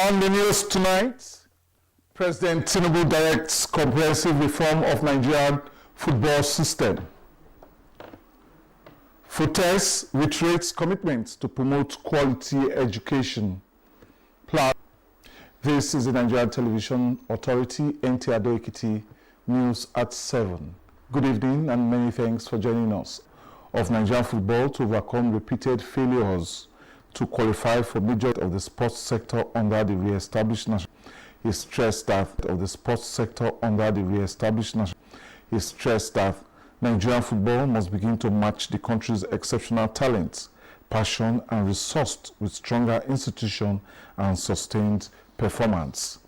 On the news tonight, President Tinubu directs comprehensive reform of Nigerian football system. Fortes reiterates commitment to promote quality education. This is the Nigerian Television Authority, NT Ado-Ekiti, news at 7. Good evening and many thanks for joining us. Of Nigerian football to overcome repeated failures to qualify for major of the sports sector under the re-established national. He stressed that Nigerian football must begin to match the country's exceptional talents, passion, and resource with stronger institution and sustained performance.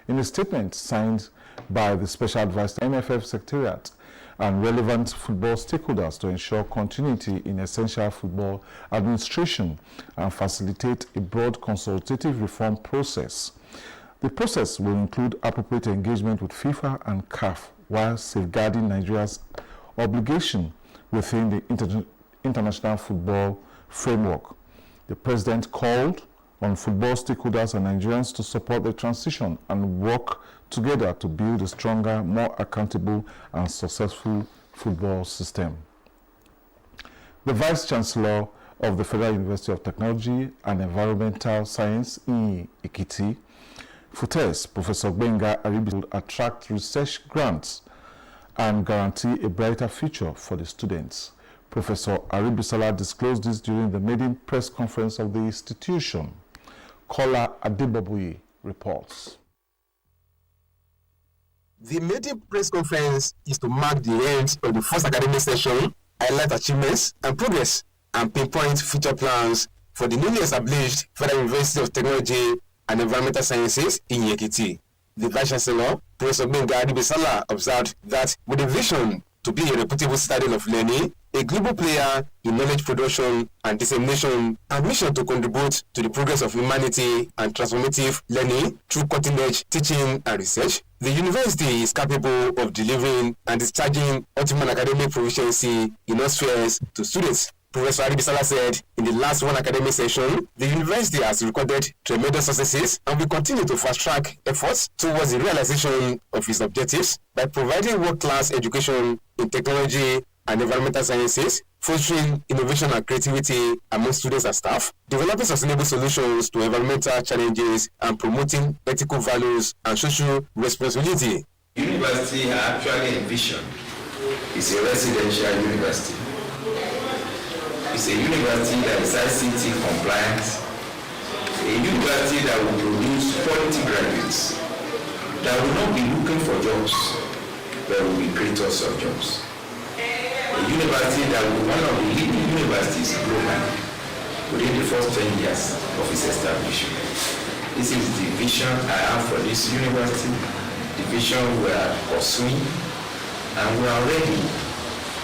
In a statement signed by the Special Advisor NFF Secretariat and relevant football stakeholders to ensure continuity in essential football administration and facilitate a broad consultative reform process. The process will include appropriate engagement with FIFA and CAF while safeguarding Nigeria's obligation within the international football framework. The President called on football stakeholders and Nigerians to support the transition and work together to build a stronger, more accountable and successful football system. The Vice-Chancellor of the Federal University of Technology and Environmental Science in Ekiti, Fortes, Professor Benga Aribi, will attract research grants and guarantee a brighter future for the students. Professor Aribisala disclosed this during the maiden press conference of the institution. Kola Adebobuyi reports. The maiden press conference is to mark the end of the first academic session, highlight achievements and progress, and pinpoint future plans for the newly established Federal University of Technology and Environmental Sciences in Ekiti. The Vice-Chancellor, Professor Benga Aribisala, observed that with a vision to be a reputable citadel of learning, a global player in knowledge production and dissemination, and mission to contribute to the progress of humanity and transformative learning through cutting-edge teaching and research, the university is capable of delivering and discharging optimal academic proficiency in all spheres to students. Professor Aribisala said, in the last one academic session, the university has recorded tremendous successes and will continue to fast-track efforts towards the realization of its objectives by providing world-class education in technology and environmental sciences, fostering innovation and creativity among students and staff, developing sustainable solutions to environmental challenges, and promoting ethical values and social responsibility. The university I actually envisioned is a residential university. It's a university that is ICT compliant, a university that will produce quality graduates that will not be looking for jobs, but will be creators of jobs. A university that will be one of the leading universities globally within the first 10 years of its establishment. This is the vision I have for this university, the vision we are pursuing, and we are already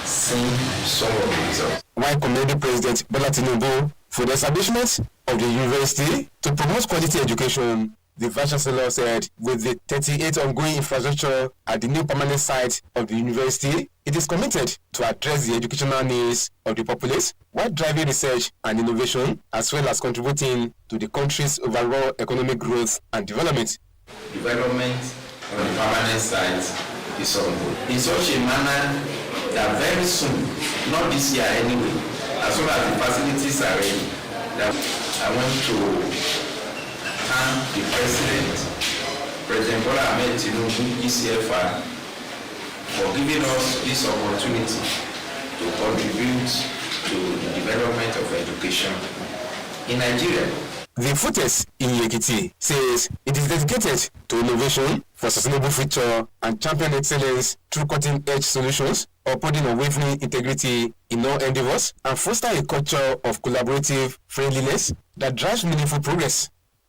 seeing some of the results. While commending President Bola Tinubu for the establishment of the university to promote quality education, the Vice-Chancellor said with the 38 ongoing infrastructure at the new permanent site of the university, it is committed to address the educational needs of the populace while driving research and innovation as well as contributing to the country's overall economic growth and development. Development on the permanent site is ongoing in such a manner that very soon, not this year anyway, as soon as the facilities are ready, that I want to thank the President Bola Ahmed Tinubu, ECFR, for giving us this opportunity to contribute to the development of education in Nigeria. The Fortes in Ekiti says it is dedicated to innovation for sustainable future and champion excellence through cutting-edge solutions, upholding unwavering integrity in all endeavors, and foster a culture of collaborative friendliness that drives meaningful progress.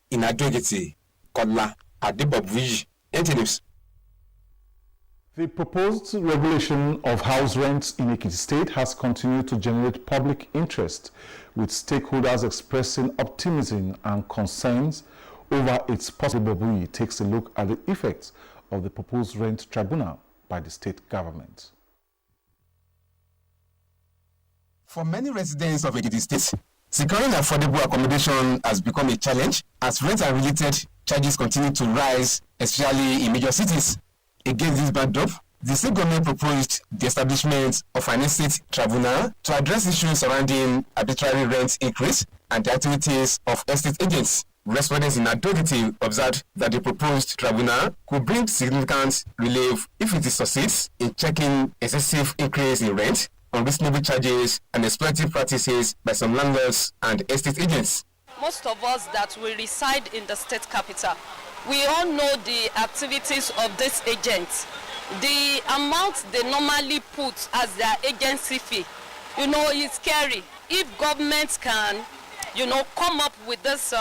In Ado-Ekiti, Kola Adebobuyi, NT News. The proposed regulation of house rents in Ekiti State has continued to generate public interest, with stakeholders expressing optimism and concerns over its possibility. Takes a look at the effects of the proposed rent tribunal by the state government. For many residents of Ekiti State, securing affordable accommodation has become a challenge as rent and related charges continue to rise, especially in major cities. Against this backdrop, the state government proposed the establishment of an estate tribunal to address issues surrounding arbitrary rent increase and the activities of estate agents. Respondents in Adogity observed that the proposed tribunal could bring significant relief if it succeeds in checking excessive increase in rent, unreasonable charges, and exploitative practices by some landlords and estate agents. Most of us that we reside in the state capital, we all know the activities of these agents. The amount they normally put as their agency fee, is scary. If government can, come up with this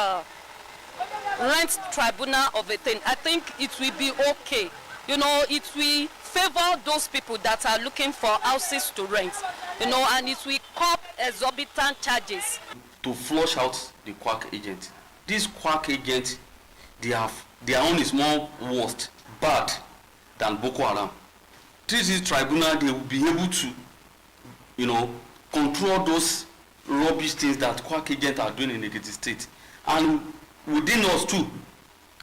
rent tribunal of a thing, I think it will be okay. It will favor those people that are looking for houses to rent, and it will curb exorbitant charges. To flush out the quack agent. These quack agents, their own is more worst, bad than Boko Haram. This tribunal, they will be able to, control those rubbish things that quack agents are doing in the state. And within us too,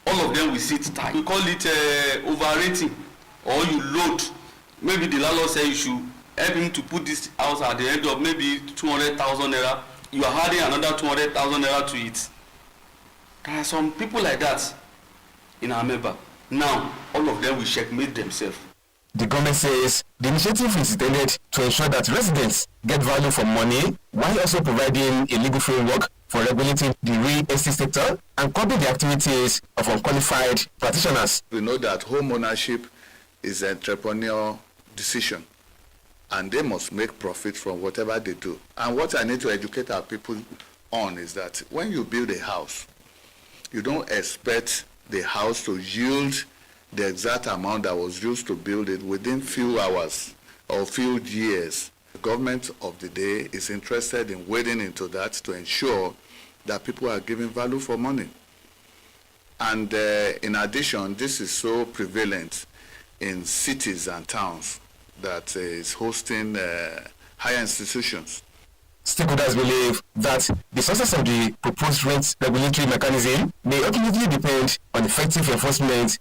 all of them will sit tight. We call it overrating, or you load. Maybe the landlord says you should help him to put this house at the end of maybe 200,000 naira. You are adding another 200,000 naira to it. There are some people like that in our member. Now, all of them will checkmate themselves. The government says the initiative is intended to ensure that residents get value for money while also providing a legal framework for regulating the real estate sector and curbing the activities of unqualified practitioners. We know that home ownership is an entrepreneurial decision, and they must make profit from whatever they do. And what I need to educate our people on is that when you build a house, you don't expect the house to yield the exact amount that was used to build it within few hours or few years. The government of the day is interested in wading into that to ensure that people are given value for money. And in addition, this is so prevalent in cities and towns that is hosting higher institutions. Stakeholders believe that the success of the proposed rent regulatory mechanism may ultimately depend on effective enforcement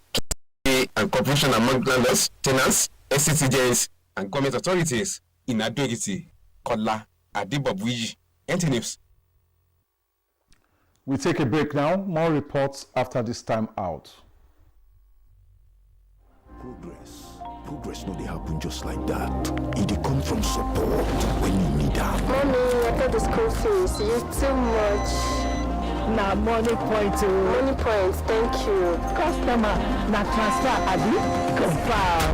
and cooperation among landlords, tenants, estate agents, and government authorities. In Adogity, Kola Adibobwiji, NT News. We take a break now. More reports after this time out. Progress no dey happen just like that. It dey come from support when you need am. Mommy, I paid the school fees. You too much. Na money point o. Money point, thank you. Customer, na transfer abi? Confirm.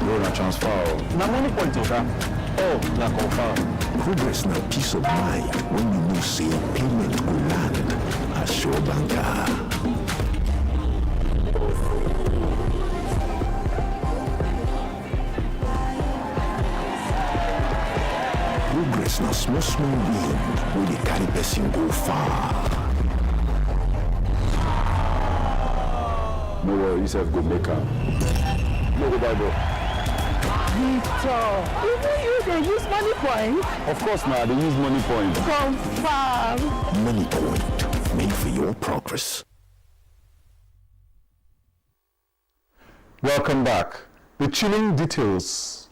No, na transfer. Na money point oga. Oh, na confirm. Progress na peace of mind when you know say payment go land as sure banker. Progress na small win wey dey carry person go far. No worry, yourself go make am. No go buy bro. Victor, even you dey use money point? Of course now, they use money point. Confirm. Money point, made for your progress. Welcome back. The chilling details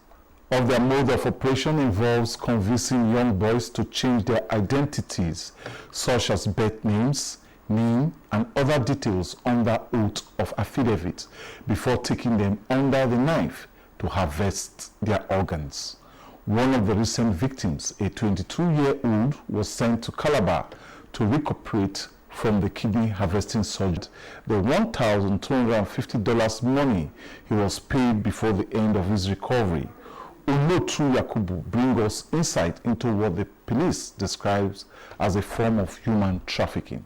of their mode of operation involves convincing young boys to change their identities, such as birth names, name, and other details under oath of affidavit before taking them under the knife to harvest their organs. One of the recent victims, a 22-year-old, was sent to Calabar to recuperate from the kidney harvesting surgery. The $1,250 money he was paid before the end of his recovery. Ulotu Yakubu brings us insight into what the police describes as a form of human trafficking.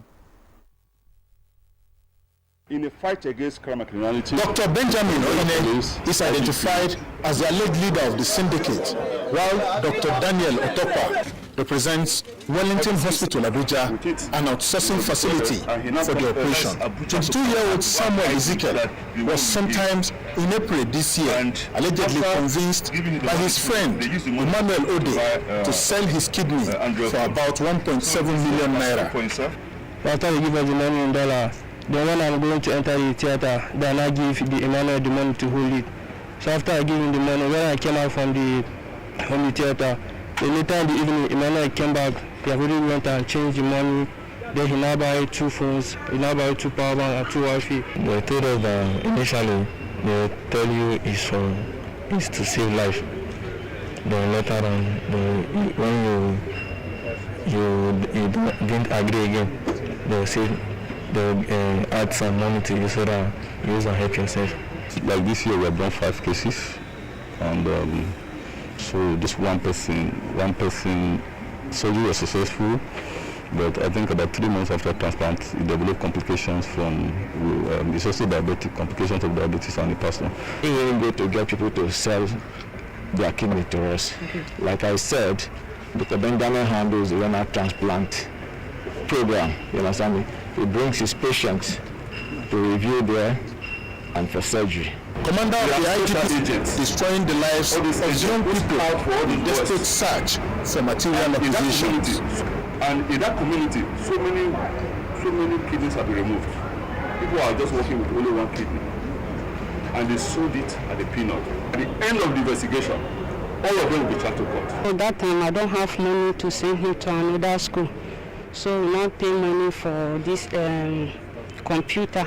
in a fight against crime and criminality. Dr. Benjamin Oyine is identified as the alleged leader of the syndicate, while Dr. Daniel Otopa represents Wellington Hospital Abuja, an outsourcing facility for the operation. 22-year-old Samuel Ezekiel was sometimes in April this year allegedly convinced by his friend Emmanuel Ode to sell his kidney for about 1.7 million naira. After they give us the money in dollar, then when I'm going to enter the theater, then I give the Emmanuel the money to hold it. So after I give him the money, when I came out from the theater, then later in the evening, Emmanuel came back. He already went and changed the money. Then he now bought 2 phones, he now bought 2 power banks and 2 Wi-Fi. They told us that initially they tell you it's to save life. Then later on, when you didn't agree again, they'll say they'll add some money to you so that you use and help yourself. Like this year we have done 5 cases, and so just one person surgery was successful, but I think about 3 months after transplant he developed complications from it's also diabetic, complications of diabetes on the person. We will go to get people to sell their kidney to us. Okay. Like I said, Dr. Benjamin handles the renal transplant program, you understand me? He brings his patients to review there and for surgery. Commander of the IGP destroying the lives of young people in desperate search for material acquisitions. And in that community, so many kidneys have been removed. People are just working with only 1 kidney, and they sold it at a peanut. At the end of the investigation, all of them will be charged to court. At that time, I don't have money to send him to another school, so we not pay money for this computer.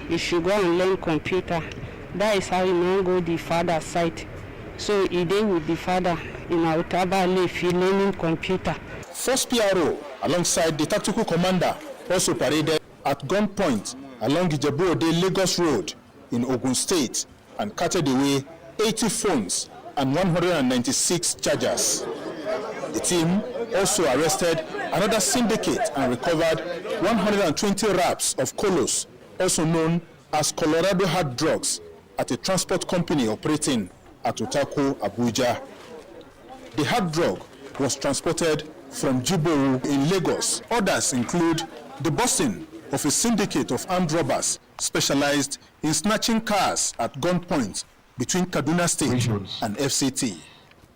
You should go and learn computer. That is how you now go the father's side. So he did with the father in Autaba Lefi learning computer. First PRO, alongside the tactical commander, also paraded at gunpoint along Ijebu-Ode Lagos Road in Ogun State and carted away 80 phones and 196 chargers. The team also arrested another syndicate and recovered 120 wraps of colos, also known as Colorado hard drugs, at a transport company operating at Otako, Abuja. The hard drug was transported from Jibowu in Lagos. Others include the busing of a syndicate of armed robbers specialized in snatching cars at gunpoint between Kaduna State and FCT.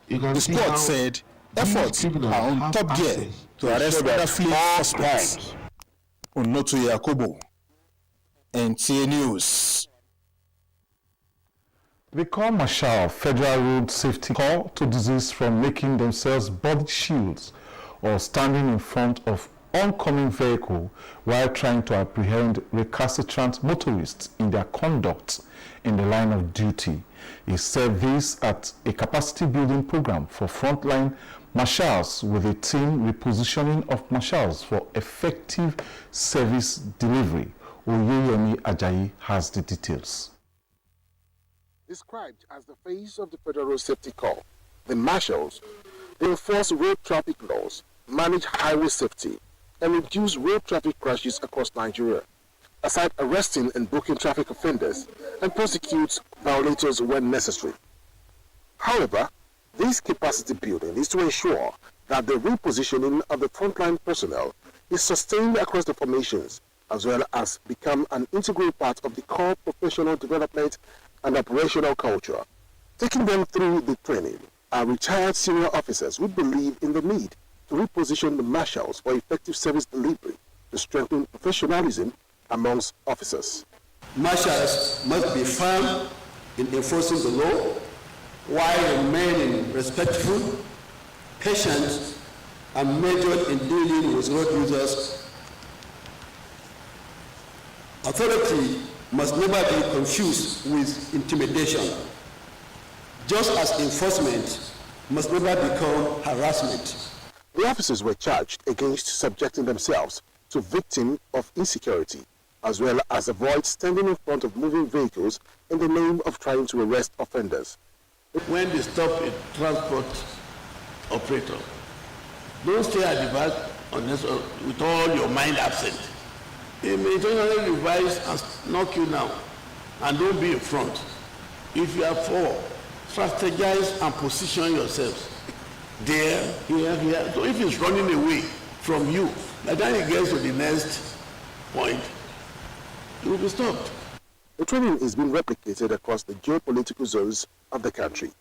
The squad said efforts are on top gear to arrest other fleeing suspects. Onoto Yakobo, NTA News. The Corps Marshal Federal Road Safety call to desist from making themselves body shields or standing in front of oncoming vehicle while trying to apprehend recalcitrant motorists in their conduct in the line of duty. He said this at a capacity building program for frontline marshals with a team repositioning of marshals for effective service delivery. Oyeyemi Ajayi has the details. Described as the face of the Federal Road Safety Corps, the marshals, they enforce road traffic laws, manage highway safety, and reduce road traffic crashes across Nigeria, aside arresting and booking traffic offenders and prosecute violators when necessary. However, this capacity building is to ensure that the repositioning of the frontline personnel is sustained across the formations, as well as become an integral part of the Corps professional development and operational culture. Taking them through the training are retired senior officers who believe in the need to reposition the marshals for effective service delivery to strengthen professionalism amongst officers. Marshals must be firm in enforcing the law while remaining respectful, patient, and measured in dealing with road users. Authority must never be confused with intimidation, just as enforcement must never become harassment. The officers were charged against subjecting themselves to victims of insecurity, as well as avoid standing in front of moving vehicles in the name of trying to arrest offenders. When they stop a transport operator, don't stay at the back unless with all your mind absent. They may intentionally revise and knock you down and don't be in front. If you are for, strategize and position yourselves there, here. So if it's running away from you, by the time it gets to the next point, it will be stopped. The training is being replicated across the geopolitical zones of the country.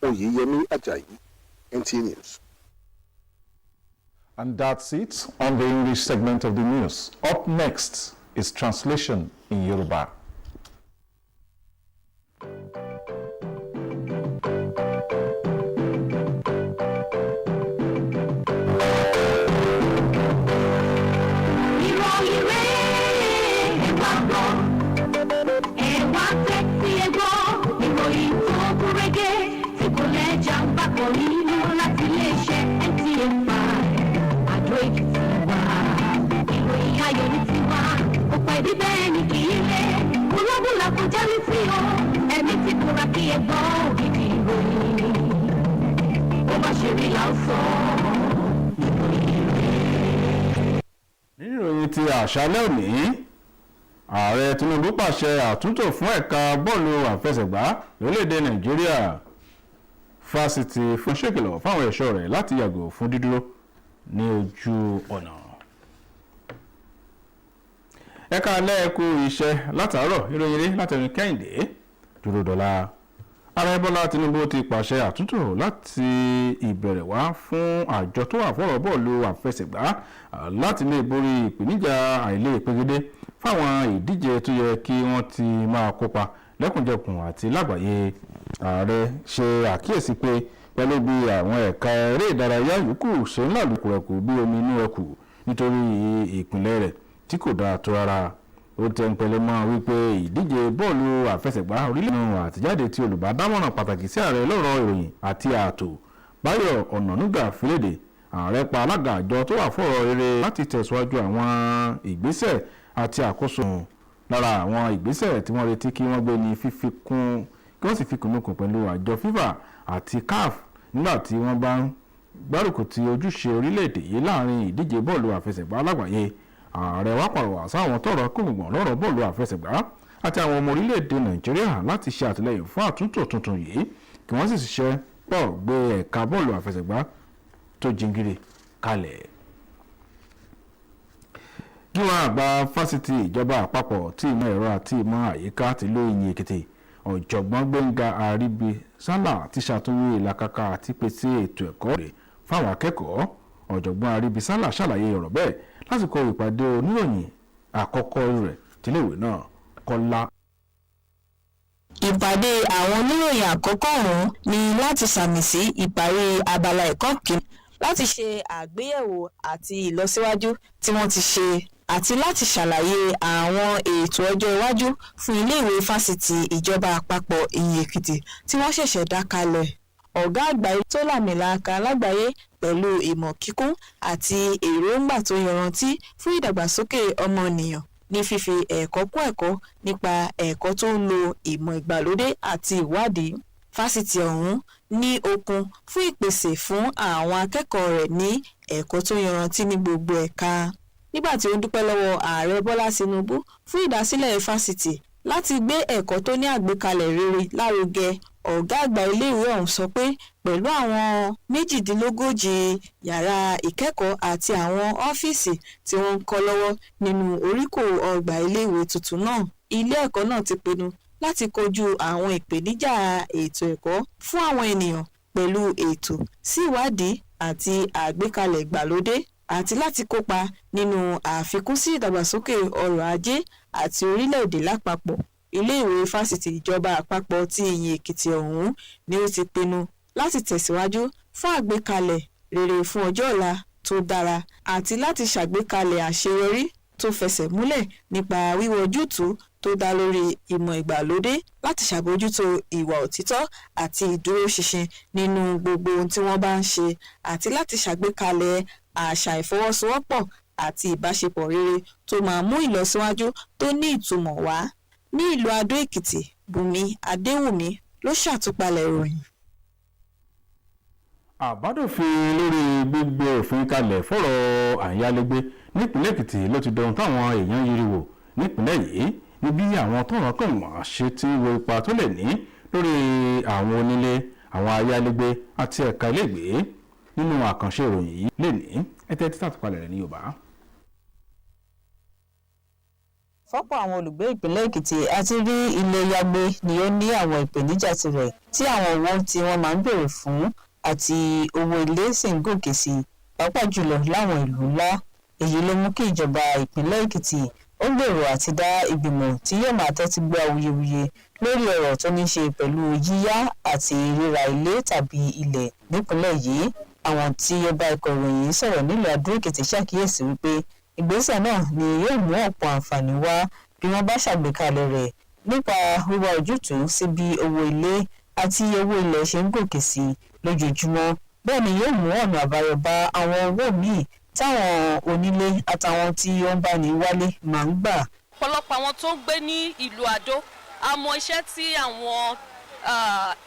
Oyeyemi Ajayi, NTA News. And that's it on the English segment of the news. Up next is translation in Yoruba. Nínú ìròyìn ti àṣálẹ́ òní, ààrẹ Tinubu pàṣẹ àtúntò fún ẹ̀ka bọ́ọ̀lù àfẹsẹ̀gbá lórílẹ̀‐èdè Nàìjíríà. Fásitì fún ṣèkìlọ̀ fáwọn ẹ̀ṣọ́ rẹ̀ láti yàgò fún dídúró ní ojú ọ̀nà. Ẹ̀ka lẹ́ẹ̀kú iṣẹ́ látàárọ̀ ìròyìn rí látẹnu Kẹ́hìndé dúró dọ́là. Ààrẹ Bọ́lá Tinubu ti pàṣẹ àtúntò láti ìbẹ̀rẹ̀ wá fún àjọ tó wà fọ́rọ̀ bọ́ọ̀lù àfẹsẹ̀gbá láti lè borí ìpèníjà àìlè pegedé fáwọn ìdíje tó yẹ kí wọ́n ti máa kópa lẹ́kùnjẹkùn àti lágbàáyé. Ààrẹ ṣe àkíyèsí pé pẹ̀lú bí àwọn ẹ̀ka eré ìdárayá yòókù ṣe ń làlùkùrẹ̀kù bí omi inú ẹkù nítorí ìpìlẹ̀ rẹ̀ tí kò dáa tó rárá. Ó tẹ́ ń pẹlẹ́ mọ́ wípé ìdíje bọ́ọ̀lù àfẹsẹ̀gbá orílẹ̀-èdè àtijáde tí olùbádámọ̀ràn pàtàkì sí ààrẹ lọ́rọ̀ ìròyìn àti ààtò Báyọ̀ Ọ̀nànúgà fìlédè. Ààrẹ pa alága àjọ tó wà fọ́rọ̀ rere láti tẹ̀síwájú àwọn ìgbésẹ̀ àti àkóso. Lára àwọn ìgbésẹ̀ tí wọ́n retí kí wọ́n gbé ní fífikún kí wọ́n sì fi kùnúkùn pẹ̀lú àjọ FIFA àti CAF nígbà tí wọ́n bá ń gbárùkù ti ojúṣe orílẹ̀-èdè yìí láàrin ìdíje bọ́ọ̀lù àfẹsẹ̀gbá lágbàáyé. Ààrẹ wá pàrọwà sáwọn tọ́rọ̀ kògbọ̀n lọ́rọ̀ bọ́ọ̀lù àfẹsẹ̀gbá àti àwọn ọmọ orílẹ̀-èdè Nàìjíríà láti ṣe àtìlẹ́yìn fún àtúntò tuntun yìí kí wọ́n sì ṣiṣẹ́ pọ̀ gbé ẹ̀ka bọ́ọ̀lù àfẹsẹ̀gbá tó jingiri kalẹ̀. Gíwá àgbà fásitì ìjọba àpapọ̀ tí ìmọ̀ ẹ̀rọ àti ìmọ̀ àyíká ti ló Ìyìn Èkìtì ọ̀jọ̀gbọ́n Gbẹ́ngà Àríbísálà ti ṣàtúnyẹ ìlàkàkà àti pèsè ètò ẹ̀kọ́ rẹ̀ fáwọn akẹ́kọ̀ọ́. Ọ̀jọ̀gbọ́n Àríbísálà ṣàlàyé ọ̀rọ̀ bẹ́ẹ̀ lásìkò ìpàdé oníròyìn àkọ́kọ́ rẹ̀ tíléèwé náà Kọ́lá. Ìpàdé àwọn oníròyìn àkọ́kọ́ ọ̀hún ni láti sàmì sí ìparí abala ẹ̀kọ́ kìíní, láti ṣe àgbéyẹ̀wò àti ìlọsíwájú tí wọ́n ti ṣe àti láti ṣàlàyé àwọn ètò ọjọ́ iwájú fún iléèwé fásitì ìjọba àpapọ̀ Ìyìn Èkìtì tí wọ́n ṣẹ̀ṣẹ̀ dá kalẹ̀. Ọ̀gá àgbà tó làmìlaka lágbàáyé pẹ̀lú ìmọ̀ kíkún àti èròǹgbà tó yanrantí fún ìdàgbàsókè ọmọnìyàn ní fífi ẹ̀kọ́ kún ẹ̀kọ́ nípa ẹ̀kọ́ tó ń lo ìmọ̀ ìgbàlódé àti ìwádìí. Fásitì ọ̀hún ní okun fún ìpèsè fún àwọn akẹ́kọ̀ọ́ rẹ̀ ní ẹ̀kọ́ tó yanrantí ní gbogbo ẹ̀ka. Nígbà tí ó dúpẹ́ lọ́wọ́ Ààrẹ Bọ́lá Tinubu fún ìdásílẹ̀ fásitì láti gbé ẹ̀kọ́ tó ní àgbékalẹ̀ rere lárugẹ, ọ̀gá àgbà iléèwé ọ̀hún sọ pé pẹ̀lú àwọn 38 yàrá ìkẹ́kọ̀ọ́ àti àwọn ọ́fíìsì tí wọ́n ń kọ́ lọ́wọ́ nínú oríkò ọgbà iléèwé tuntun náà, ilé ẹ̀kọ́ náà ti pinnu láti kojú àwọn ìpèníjà ètò ẹ̀kọ́ fún àwọn ènìyàn pẹ̀lú ètò sí ìwádìí àti àgbékalẹ̀ ìgbàlódé àti láti kópa nínú àfikún sí ìdàgbàsókè ọrọ̀ ajé àti orílẹ̀-èdè lápapọ̀. Iléèwé fásitì ìjọba àpapọ̀ ti Ìyìn Èkìtì ọ̀hún ni ó ti pinnu láti tẹ̀síwájú fún àgbékalẹ̀ rere fún ọjọ́ ọ̀la tó dára àti láti ṣàgbékalẹ̀ àṣeyọrí tó fẹsẹ̀ múlẹ̀ nípa wíwá ojútùú tó dá lórí ìmọ̀ ìgbàlódé láti ṣàbójútó ìwà òtítọ́ àti ìdúróṣinṣin nínú gbogbo ohun tí wọ́n bá ń ṣe àti láti ṣàgbékalẹ̀ àṣà ìfọwọ́sowọ́pọ̀ àti ìbáṣepọ̀ rere tó máa mú ìlọsíwájú tó ní ìtumọ̀ wá. Ní ìlú Adó Èkìtì, Bùnmi Adéwùmí ló ṣàtúpalẹ̀ ìròyìn. àbádòfin lórí gbígbé òfin kalẹ̀ fọ̀rọ̀ àyálégbé nípìnlẹ̀ Èkìtì ló ti dọ̀hún táwọn èèyàn yiri wò nípìnlẹ̀ yìí níbi àwọn tọ́rọ̀ kàn wọ́n ṣe ti wo ipa tó lè ní lórí àwọn onílé àwọn ayálégbé àti ẹ̀ka ilégbé nínú àkànṣe ìròyìn yìí lè ní ẹtẹ́ títà tó palẹ̀ rẹ̀ ní Yorùbá. fọ́pọ̀ àwọn olùgbé ìpínlẹ̀ Èkìtì àti rí ilé yàgbé ni ó ní àwọn ìpèníjà tirẹ̀ tí àwọn owó tí wọ́n máa ń béèrè fún àti owó ilé sì ń gòkè sí pàápàá jùlọ láwọn ìlú ńlá. èyí ló mú kí ìjọba ìpínlẹ̀ Èkìtì ó gbèrò àti dá ìgbìmọ̀ tí yóò máa tẹ́tí gbọ́ awuyewuye lórí ọ̀rọ̀ tó ní ṣe pẹ̀lú yíyá àti ríra ilé tàbí ilẹ̀ nípínlẹ̀ yìí. àwọn tí ó bá ikọ̀ ìròyìn sọ̀rọ̀ nílùú Adó-Èkìtì ṣàkíyèsí wípé ìgbésẹ̀ náà ni yóò mú ọ̀pọ̀ àǹfààní wá bí wọ́n bá ṣàgbékalẹ̀ rẹ̀ nípa wíwá ojútùú sí bí owó ilé àti owó ilẹ̀ ṣe ń gòkè sí lójoojúmọ́. bẹ́ẹ̀ ni yóò mú ọ̀nà àbáyọ bá àwọn owó míì táwọn onílé àtàwọn tí ó ń bá ní wálé máa ń gbà. ọ̀pọ̀lọpọ̀ àwọn tó ń gbé ní ìlú Adó àmọ́ iṣẹ́ tí àwọn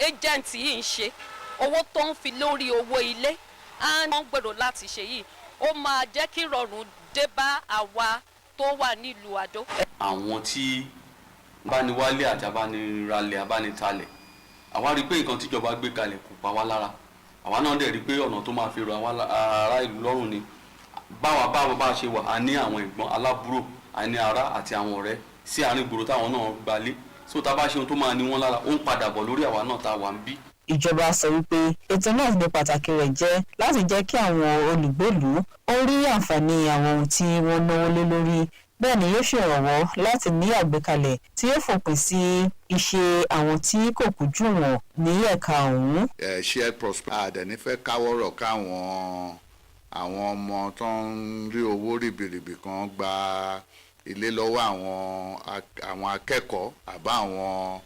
agent yìí ń ṣe owó tó ń fi lórí owó ilé wọ́n gbèrò láti ṣe yìí ó máa jẹ́ kí rọrùn dé bá àwa tó wà nílùú Adó. àwọn tí abániwálé àti abániralẹ̀ abánitalẹ̀ àwa rí i pé nǹkan tíjọba gbé kalẹ̀ kò pa wá lára àwa náà dẹ̀ rí i pé ọ̀nà tó máa fi rọ àwọn ará ìlú lọ́rùn ni bá ṣe wà á ní àwọn ìgbọ́n alábúrò á ní ará àti àwọn ọ̀rẹ́ sí àárín ìgboro táwọn náà gbalé so tá a bá ṣe ohun tó máa ní wọn lára ó ń padà bọ̀ lórí àwa náà tá a wà ń bí. ìjọba sọ wípé ètò náà ní pàtàkì rẹ̀ jẹ́ láti jẹ́ kí àwọn olùgbèlú ó rí àǹfààní àwọn ohun tí wọ́n náwó lé lórí. bẹ́ẹ̀ ni yóò ṣèrànwọ́ láti ní àgbékalẹ̀ tí yóò fòpin sí iṣẹ́ àwọn tí kò kújú wọn ní ẹ̀ka ọ̀hún. shared prosperity àdẹ̀nífẹ́ káwọ́rọ̀ káwọn àwọn ọmọ tó ń rí owó rìbìrìbì kan gba ilé lọ́wọ́ àwọn akẹ́kọ̀ọ́ àbá àwọn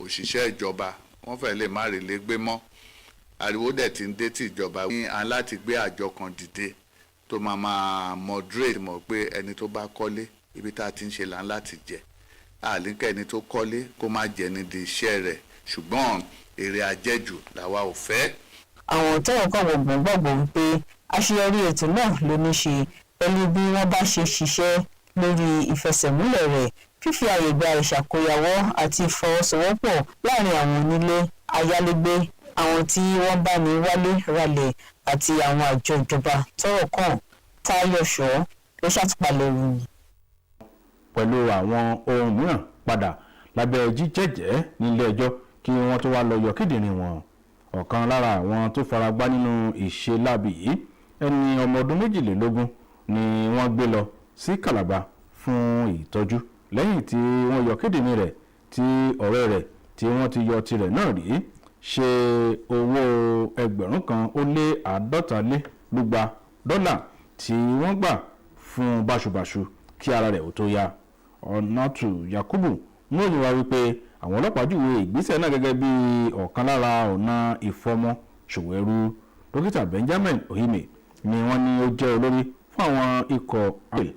òṣìṣẹ́ ìjọba wọ́n fẹ́ lè má rí lé gbé mọ́. ariwo dẹ̀ ti ń dé tí ìjọba ní aláti gbé àjọ kan dìde tó máa moderate mọ̀ pé ẹni tó bá kọ́lé ibi tá a ti ń ṣe là ń láti jẹ àlíkẹ́ ẹni tó kọ́lé kó má jẹ nídìí iṣẹ́ rẹ̀ ṣùgbọ́n èrè àjẹjù làwa ò fẹ́. àwọn tẹ́wọ̀n kàn gbọ̀ngbọ̀n gbàgbọ́ wípé àṣeyọrí ètò náà ló ní ṣe pẹ̀lú bí wọ́n bá ṣe ṣiṣẹ́ lórí ìfẹsẹ̀múlẹ̀ rẹ̀ fífi àyè gba ìṣàkóyawọ́ àti ìfọwọ́sowọ́pọ̀ láàrin àwọn onílé ayálégbé àwọn tí wọ́n bá ní wálé ralẹ̀ àti àwọn àjọ ìjọba tọ́rọ̀ kàn. Táyọ̀ Ṣọ́ ló ṣàtúpalẹ̀ ìròyìn. pẹ̀lú àwọn ohun mìíràn padà lábẹ́ jíjẹ́jẹ́ nílé ẹjọ́ kí wọ́n tó wá lọ yọ kíndìnrín wọn. ọ̀kan lára àwọn tó faragbá nínú ìṣelábì yìí ẹni ọmọ ọdún 22 ni wọ́n gbé lọ sí Calabar fún ìtọ́jú lẹ́yìn tí wọ́n yọ kíndìnrín rẹ̀ tí ọ̀rẹ́ rẹ̀ tí wọ́n ti yọ tirẹ̀ náà rí ṣe owó $250 tí wọ́n gbà fún báṣubàṣu kí ara rẹ̀ ò tó yá. Ọ̀nàtù Yakubu mú òyìn wá wípé àwọn ọlọ́pàá júwe ìgbésẹ̀ náà gẹ́gẹ́ bí ọ̀kan lára ọ̀nà ìfọmọ ṣòwò ẹrú. Dókítà Benjamin Ohime ni wọ́n ní ó jẹ́ olórí fún àwọn ikọ̀ àgbẹ̀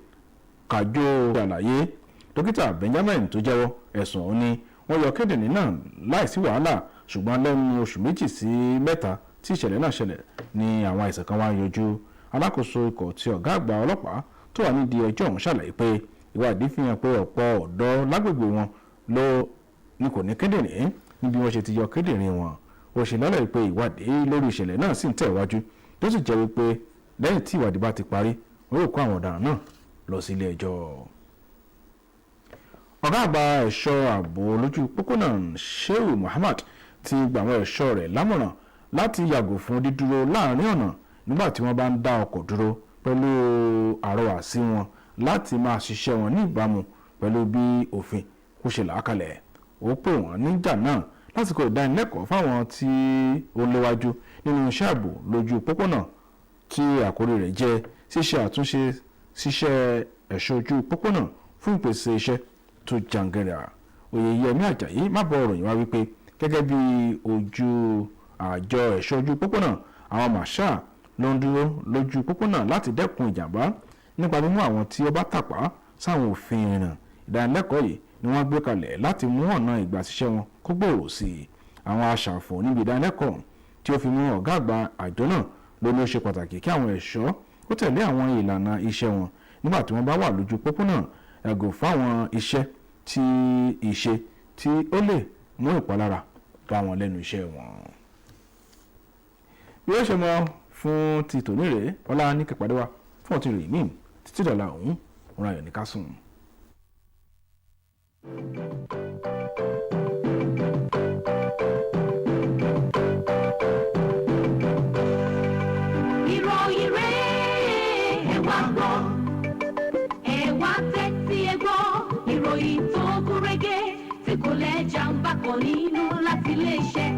kájọ àlàyé. Dókítà Benjamin tó jẹ́wọ́ ẹ̀sùn ọ̀hún ni wọ́n yọ kíndìnrín náà láìsí wàhálà ṣùgbọ́n lẹ́nu oṣù 2 sí 3 tí ìṣẹ̀lẹ̀ náà ṣẹlẹ̀ ni àwọn àìsàn kan wá ń yọjú. Alákòóso ikọ̀ tí ọ̀gá àgbà ọlọ́pàá tó wà nídìí ẹjọ́ ọ̀hún ṣàlàyé pé ìwádìí fi hàn pé ọ̀pọ̀ ọ̀dọ́ lágbègbè wọn ló ní kò ní kíndìnrín níbi wọ́n ṣe ti yọ kíndìnrín wọn. ó ṣe lọ́lẹ̀ pé ìwádìí lórí ìṣẹ̀lẹ̀ náà sì ń tẹ̀wájú tó sì jẹ́ wípé lẹ́yìn tí ìwádìí bá ti parí wọ́n yóò kó àwọn ọ̀daràn náà lọ sí ilé ẹjọ́. ọ̀gá àgbà ẹ̀ṣọ́ ààbò lójú pópónà Shehu Muhammad ti gba àwọn ẹ̀ṣọ́ rẹ̀ lámọ̀ràn láti yàgò fún dídúró láàrin ọ̀nà nígbà tí wọ́n bá ń dá ọkọ̀ dúró pẹ̀lú àrọwà sí wọn láti máa ṣiṣẹ́ wọn ní ìbámu pẹ̀lú bí òfin kò ṣe làákalẹ̀. ó pè wọ́n níjà náà lásìkò ìdánilẹ́kọ̀ọ́ fáwọn tí ó léwájú nínú iṣẹ́ ààbò lójú pópónà tí àkórí rẹ̀ jẹ́ ṣíṣe àtúnṣe ṣiṣẹ́ ẹ̀ṣọ́ ojú pópónà fún ìpèsè iṣẹ́ tó jàǹgẹ̀rà. Oyèyẹmí Àjàyí má bọ̀ ọ̀rọ̀ yìí wá wípé gẹ́gẹ́ bí ojú àjọ ẹ̀ṣọ́ ojú pópónà àwọn màṣá ló ń dúró lójú pópónà láti dẹ́kun ìjàmbá nípa mímú àwọn tí ó bá tàpá sáwọn òfin ìrìnnà. ìdánilẹ́kọ̀ọ́ yìí ni wọ́n gbé kalẹ̀ láti mú ọ̀nà ìgbàsíṣẹ́ wọn kó gbòòrò sí i. àwọn aṣàfò níbi ìdánilẹ́kọ̀ọ́ tí ó fi mú ọ̀gá àgbà àjọ náà ló ní ó ṣe pàtàkì kí àwọn ẹ̀ṣọ́ ó tẹ̀lé àwọn ìlànà iṣẹ́ wọn nígbà tí wọ́n bá wà lójú pópónà yàgò fáwọn iṣẹ́ tí ó lè mú ìpalára bá wọn lẹ́nu iṣẹ́ wọn. bí ó ṣe mọ fún ti tòní rèé ọlá ní kẹpàdé wa fún ọtí rèé míì títí dọ̀la òun òun ayọ̀ ní ká sùn. Ìròyìn rẹ̀ ẹ wá gbọ́, ẹ wá tẹ́tí ẹ gbọ́, ìròyìn tó gún régé tí kò lẹ́jà ń bá kan nínú láti iléeṣẹ́